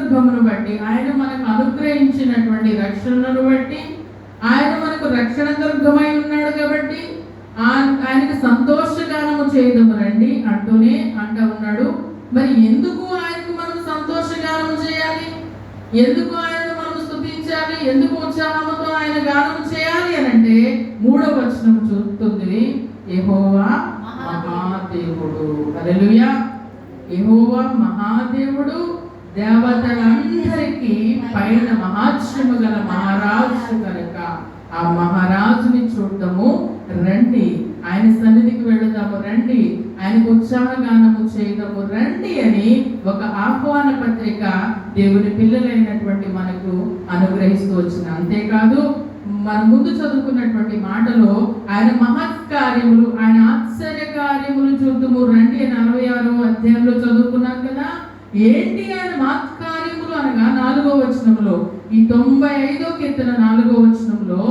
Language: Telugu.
సందర్భమును బట్టి, ఆయన మనకు అనుగ్రహించినటువంటి రక్షణను బట్టి, ఆయన మనకు రక్షణ దుర్గమై ఉన్నాడు కాబట్టి ఆయనకు సంతోషగానము చేయదము రండి అంటూనే అంటూ ఉన్నాడు. మరి ఎందుకు ఆయనకు మనం సంతోషగానము చేయాలి, ఎందుకు ఆయనను మనం స్తుతించాలి, ఎందుకు ఉత్సాహంతో ఆయన గానము చేయాలి అని అంటే 3వ వచనం చూస్తుంది, యెహోవా మహాదేవుడు. హల్లెలూయా. యెహోవా మహాదేవుడు, దేవతలందరికీ పైన మహాత్మ్యము గల మహారాజు కనుక ఆ మహారాజుని చూడటము రండి, ఆయన సన్నిధికి వెళదాము రండి, ఆయనకు ఉత్సాహగానము చేయదము రండి అని ఒక ఆహ్వాన పత్రిక దేవుని పిల్లలైనటువంటి మనకు అనుగ్రహిస్తూ వచ్చింది. అంతేకాదు మన ముందు చదువుకున్నటువంటి మాటలో ఆయన మహత్కార్యములు, ఆయన ఆశ్చర్య కార్యములు చూద్దుము రండి అని 46వ అధ్యాయంలో చదువుకున్నాం కదా. ఏంటి ఆయన మహత్కార్యములు అనగా 4వ వచనంలో, ఈ 95వ కీర్తన 4వ వచనంలో